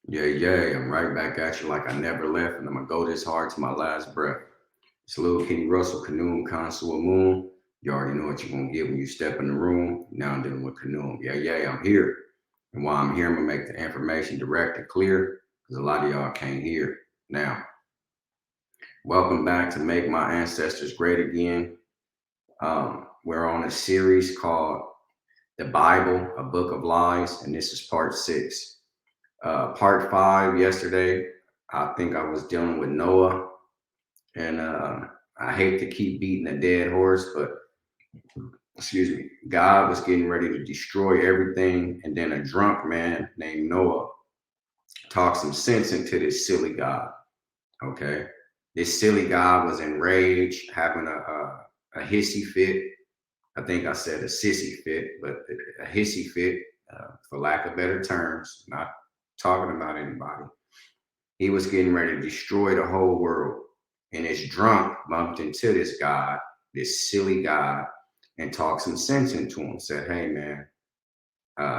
Yeah, I'm right back at you like I never left, and I'm gonna go this hard to my last breath. It's Lil Kenny Russell, Canoom, Consul Moon. You already know what you're gonna get when you step in the room. Now I'm dealing with Canoom. I'm here. And while I'm here, I'm gonna make the information direct and clear, because a lot of y'all can't hear. Now, welcome back to Make My Ancestors Great Again. We're on a series called The Bible, a Book of Lies, and this is part 6. Part 5 yesterday, I think I was dealing with Noah, and I hate to keep beating a dead horse, but excuse me, God was getting ready to destroy everything, and then a drunk man named Noah talked some sense into this silly God. Okay, this silly God was enraged, having a hissy fit. I think I said a sissy fit, but a hissy fit, for lack of better terms, not talking about anybody. He was getting ready to destroy the whole world. And this drunk bumped into this God, this silly God, and talked some sense into him. Said, hey, man,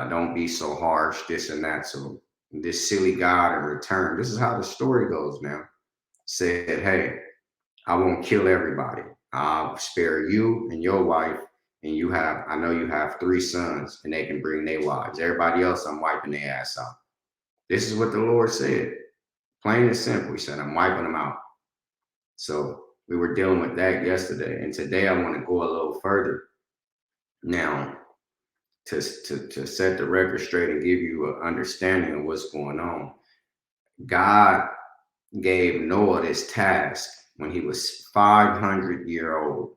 don't be so harsh, this and that. So this silly God in return, this is how the story goes now, said, hey, I won't kill everybody. I'll spare you and your wife. And I know you have 3 sons, and they can bring their wives. Everybody else, I'm wiping their ass out. This is what the Lord said. Plain and simple. He said, I'm wiping them out. So we were dealing with that yesterday. And today I want to go a little further. Now, to set the record straight and give you an understanding of what's going on, God gave Noah this task when he was 500-year old.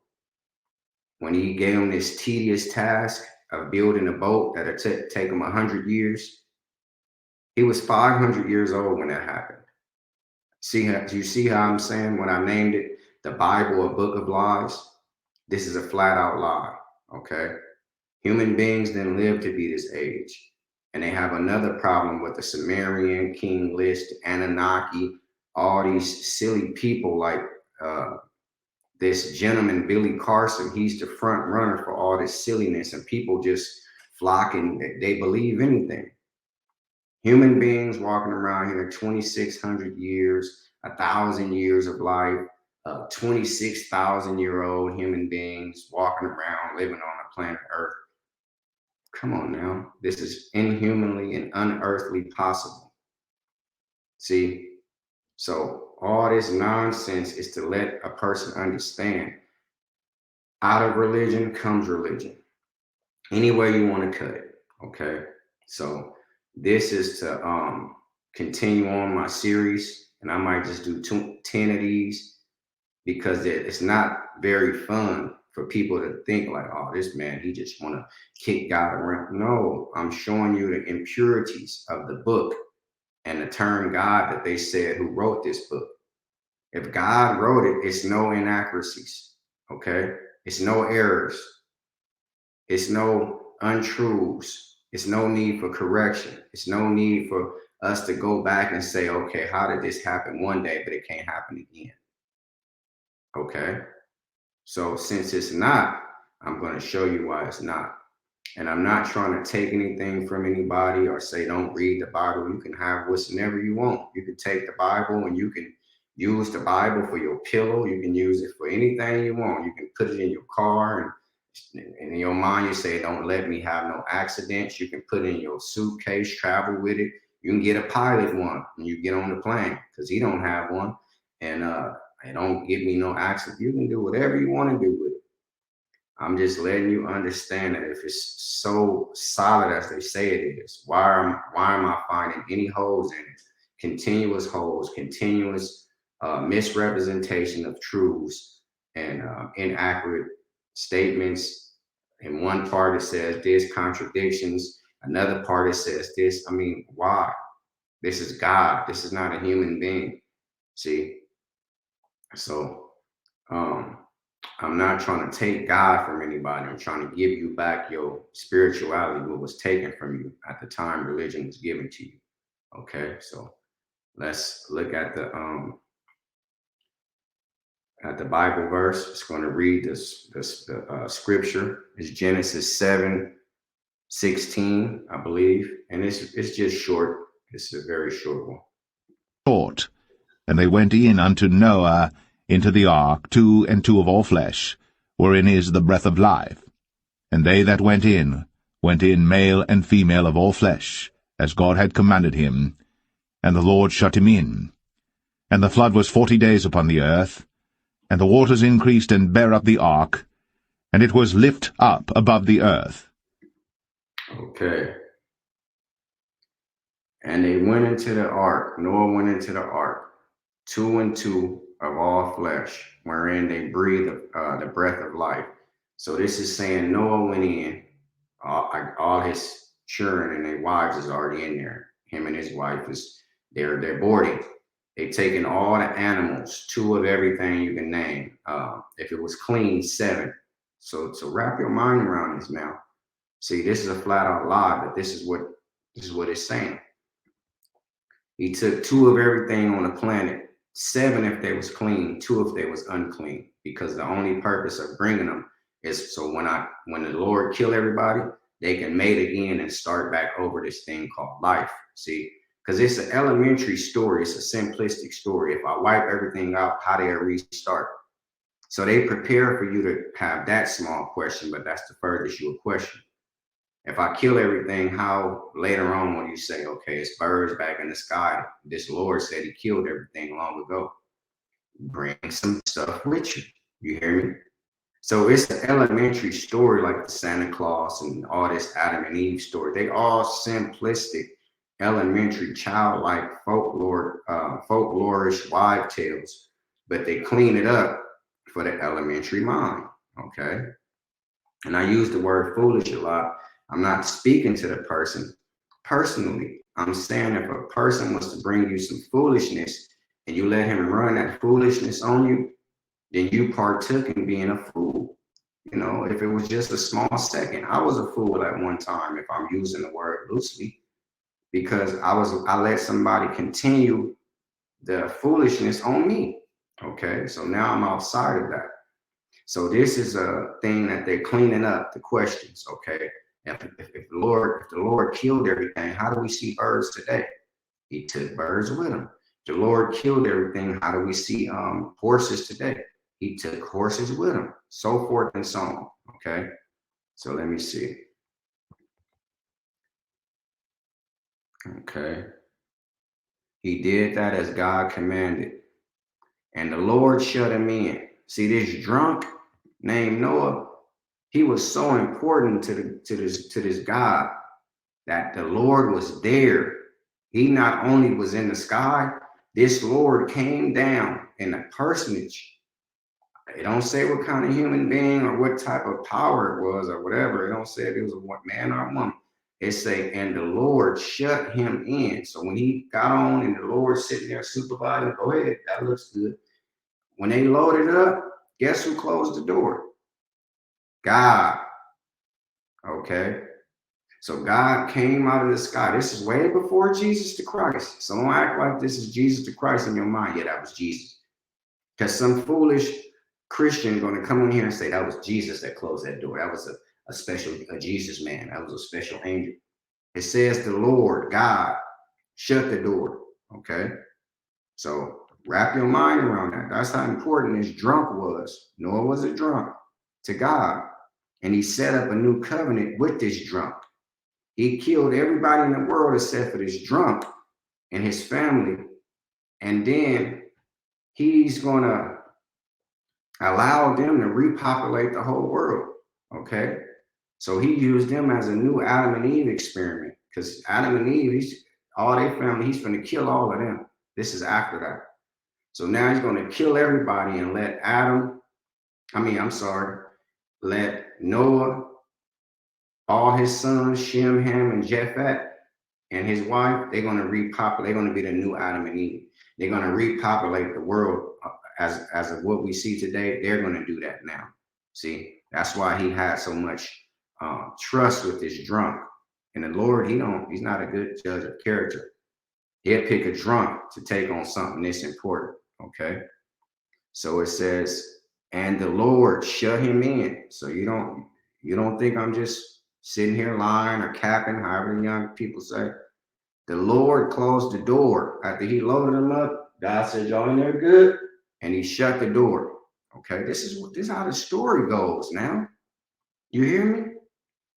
When he gave him this tedious task of building a boat that'll take him 100 years, he was 500 years old when that happened. Do you see how I'm saying when I named it the Bible, a book of lies? This is a flat out lie. Okay. Human beings didn't live to be this age. And they have another problem with the Sumerian king list, Anunnaki, all these silly people like this gentleman, Billy Carson. He's the front runner for all this silliness, and people just flocking. They believe anything. Human beings walking around here 2,600 years, 1,000 years of life, 26,000-year-old human beings walking around living on the planet Earth. Come on now. This is inhumanly and unearthly possible. See? So all this nonsense is to let a person understand out of religion comes religion. Any way you want to cut it. Okay. So this is to continue on my series, and I might just do 10 of these because it's not very fun for people to think like, oh, this man, he just want to kick God around. No, I'm showing you the impurities of the book and the term God that they said who wrote this book. If God wrote it, it's no inaccuracies. Okay. It's no errors. It's no untruths. It's no need for correction. It's no need for us to go back and say, okay, how did this happen one day, but it can't happen again? Okay. So since it's not, I'm going to show you why it's not. And I'm not trying to take anything from anybody or say, don't read the Bible. You can have whatever you want. You can take the Bible and you can use the Bible for your pillow. You can use it for anything you want. You can put it in your car, and in your mind, you say, don't let me have no accidents. You can put it in your suitcase, travel with it. You can get a pilot one when you get on the plane because he don't have one. And don't give me no accident. You can do whatever you want to do with it. I'm just letting you understand that if it's so solid as they say it is, why am I finding any holes in it? Continuous holes, continuous misrepresentation of truths and inaccurate statements. In one part it says this, contradictions. Another part it says this. I mean, why? This is God. This is not a human being. See? So I'm not trying to take God from anybody. I'm trying to give you back your spirituality, what was taken from you at the time religion was given to you. Okay, so let's look at the Bible verse. It's going to read the scripture. It's Genesis 7:16, I believe, and it's just short. This is a very short one. Short. And they went in unto Noah into the ark, 2 and 2 of all flesh, wherein is the breath of life. And they that went in male and female of all flesh, as God had commanded him. And the Lord shut him in. And the flood was 40 days upon the earth, and the waters increased and bare up the ark, and it was lift up above the earth. Okay. And they went into the ark. Noah went into the ark, 2 and 2 of all flesh, wherein they breathed the breath of life. So this is saying Noah went in, all his children and their wives is already in there. Him and his wife they're boarding. They taken all the animals, 2 of everything you can name. If it was clean, 7. So wrap your mind around this now. See, this is a flat out lie, but this is what it's saying. He took 2 of everything on the planet, 7 if they was clean, 2 if they was unclean, because the only purpose of bringing them is so when the Lord kill everybody, they can mate again and start back over this thing called life. See, because it's an elementary story, it's a simplistic story. If I wipe everything out, how do I restart? So they prepare for you to have that small question, but that's the furthest you will question. If I kill everything, how later on will you say, okay, it's birds back in the sky? This Lord said he killed everything long ago. Bring some stuff with you. You hear me? So it's an elementary story like the Santa Claus and all this Adam and Eve story. They all simplistic, elementary, childlike folklorish wives' tales, but they clean it up for the elementary mind. Okay. And I use the word foolish a lot. I'm not speaking to the person personally. I'm saying if a person was to bring you some foolishness and you let him run that foolishness on you, then you partook in being a fool. You know, if it was just a small second, I was a fool at one time, if I'm using the word loosely, because I let somebody continue the foolishness on me. Okay, so now I'm outside of that. So this is a thing that they're cleaning up the questions. Okay, if the Lord killed everything, how do we see birds today? He took birds with him. The Lord killed everything. How do we see horses today? He took horses with him, so forth and so on. Okay, so let me see. Okay, he did that as God commanded, and the Lord shut him in. See, this drunk named Noah, he was so important to this God that the Lord was there. He not only was in the sky, this Lord came down in a personage. It don't say what kind of human being or what type of power it was or whatever. It don't say if it was a man or a woman. It say, and the Lord shut him in. So when he got on and the Lord sitting there supervising, go ahead, that looks good. When they loaded up, guess who closed the door? God. Okay. So God came out of the sky. This is way before Jesus the Christ. So don't act like this is Jesus the Christ in your mind. Yeah, that was Jesus. Because some foolish Christian going to come in here and say that was Jesus that closed that door. That was a special Jesus man. That was a special angel. It says the Lord, God, shut the door. Okay. So wrap your mind around that. That's how important this drunk was. Noah was a drunk to God. And he set up a new covenant with this drunk. He killed everybody in the world except for this drunk and his family. And then he's going to allow them to repopulate the whole world. Okay. So he used them as a new Adam and Eve experiment, because Adam and Eve, all their family, he's going to kill all of them. This is after that. So now he's going to kill everybody and let let Noah, all his sons, Shem, Ham, and Japheth, and his wife, they're going to repopulate. They're going to be the new Adam and Eve. They're going to repopulate the world as of what we see today. They're going to do that now. See, that's why he had so much trust with this drunk. And the Lord, he's not a good judge of character. He'll pick a drunk to take on something this important. Okay. So it says, and the Lord shut him in. So you don't think I'm just sitting here lying or capping, however young people say. The Lord closed the door. After he loaded them up, God said, y'all in there good? And he shut the door. Okay, this is how the story goes now. You hear me?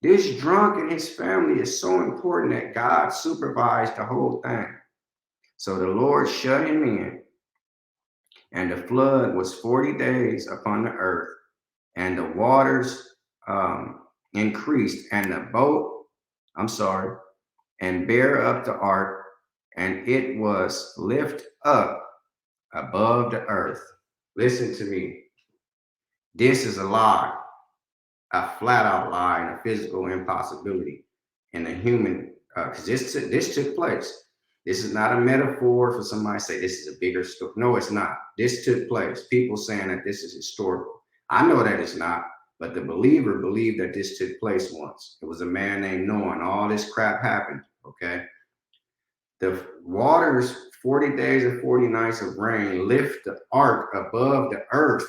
This drunk and his family is so important that God supervised the whole thing. So the Lord shut him in, and the flood was 40 days upon the earth, and the waters increased, and the boat, and bear up the ark, and it was lift up above the earth. Listen to me. This is a lie, a flat out lie, and a physical impossibility in a human, because this took place. This is not a metaphor for somebody to say this is a bigger story. No, it's not. This took place. People saying that this is historical. I know that it's not, but the believer believed that this took place once. It was a man named Noah, and all this crap happened, okay? The waters, 40 days and 40 nights of rain, lift the ark above the earth.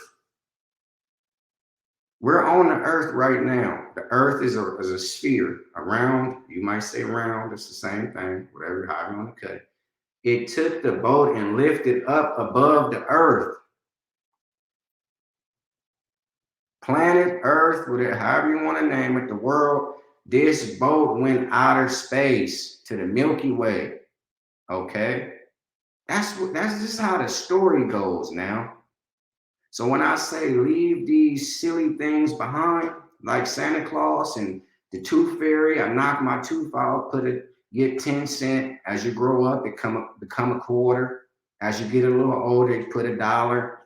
We're on the earth right now. The earth is a sphere around, you might say round, it's the same thing, whatever, however you want to cut it. It took the boat and lifted up above the earth. Planet Earth, whatever, however you want to name it, the world, this boat went outer space to the Milky Way. Okay? That's just how the story goes now. So when I say leave these silly things behind, like Santa Claus and the Tooth Fairy, I knock my tooth out, get 10 cents. As you grow up, become a quarter. As you get a little older, you put $1.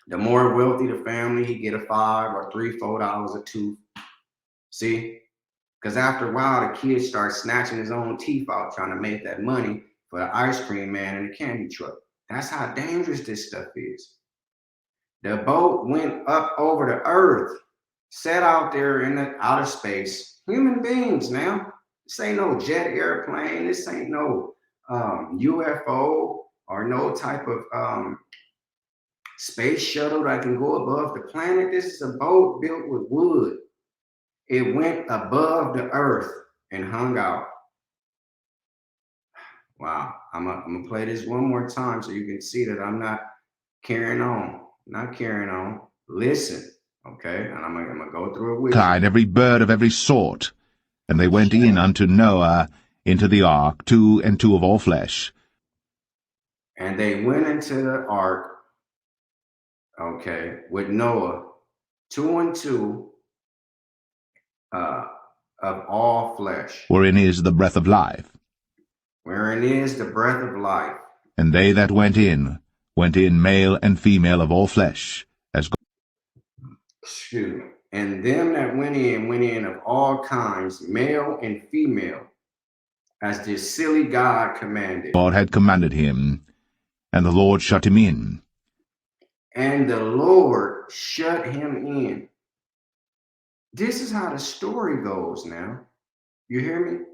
The more wealthy the family, he get a $5 or $3, $4 a tooth. See? Because after a while, the kid starts snatching his own teeth out, trying to make that money for the ice cream man and the candy truck. That's how dangerous this stuff is. The boat went up over the earth, set out there in the outer space. Human beings now. This ain't no jet airplane. This ain't no UFO or no type of space shuttle that can go above the planet. This is a boat built with wood. It went above the earth and hung out. Wow. I'm gonna play this one more time so you can see that I'm not carrying on. Not carrying on. Listen, okay? And I'm gonna go through it with you. And every bird of every sort. And they went in unto Noah into the ark, 2 and 2 of all flesh. And they went into the ark, okay, with Noah, 2 and 2 of all flesh. Wherein is the breath of life. Wherein is the breath of life. And they that went in, male and female of all flesh, as Excuse me. And them that went in of all kinds, male and female, as this silly God commanded. God had commanded him, and the Lord shut him in. And the Lord shut him in. This is how the story goes now. You hear me?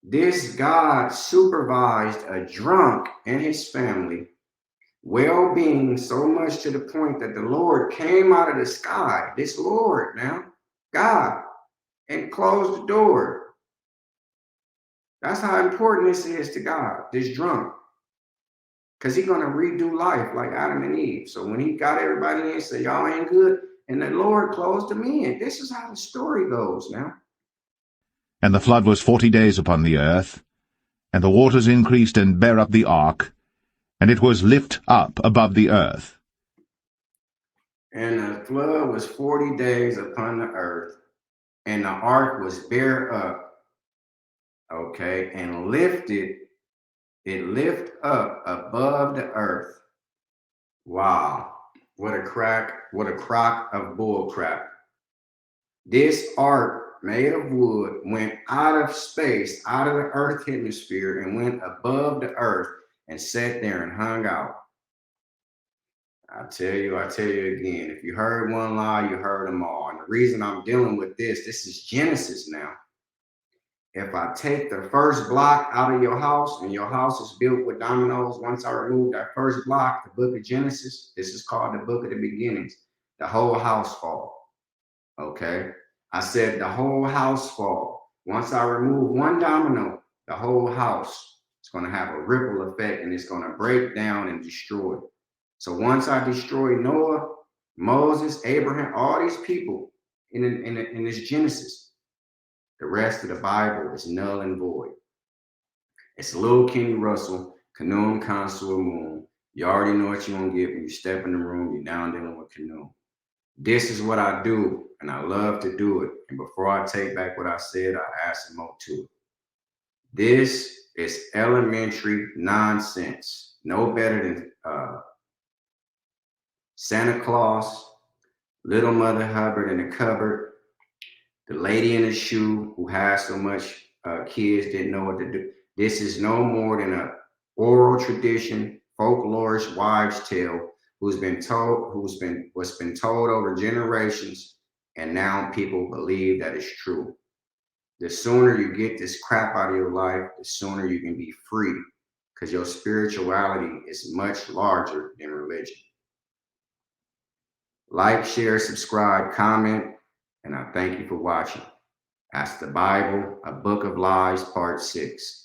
This God supervised a drunk and his family well-being so much to the point that the Lord came out of the sky, this Lord now, God, and closed the door. That's how important this is to God, this drunk. Because he's going to redo life like Adam and Eve. So when he got everybody in, said, y'all ain't good, and the Lord closed them in. This is how the story goes now. And the flood was 40 days upon the earth, and the waters increased and bare up the ark, and it was lift up above the earth. And the flood was 40 days upon the earth, and the ark was bare up, okay, and lift up above the earth. Wow, what a crock of bull crap. This ark made of wood went out of space, out of the earth hemisphere, and went above the earth and sat there and hung out. I tell you again, if you heard one lie, you heard them all. And the reason I'm dealing with this is Genesis now. If I take the first block out of your house and your house is built with dominoes, once I remove that first block, the book of Genesis, this is called the book of the beginnings, the whole house fall. Okay? I said the whole house fall. Once I remove one domino, the whole house. It's going to have a ripple effect and it's going to break down and destroy. So once I destroy Noah, Moses, Abraham, all these people in this Genesis, the rest of the Bible is null and void. It's Lil King Russell, Khnum Khonsu Amun. You already know what you're going to get when you step in the room. You're now dealing with Khnum. This is what I do, and I love to do it. And before I take back what I said, I add some more to it. This is elementary nonsense. No better than Santa Claus, Little Mother Hubbard in the cupboard, the lady in the shoe who has so much kids didn't know what to do. This is no more than an oral tradition, folklorish wives' tale what's been told over generations, and now people believe that it's true. The sooner you get this crap out of your life, the sooner you can be free, because your spirituality is much larger than religion. Like, share, subscribe, comment, and I thank you for watching. That's the Bible, a Book of Lies, Part 6.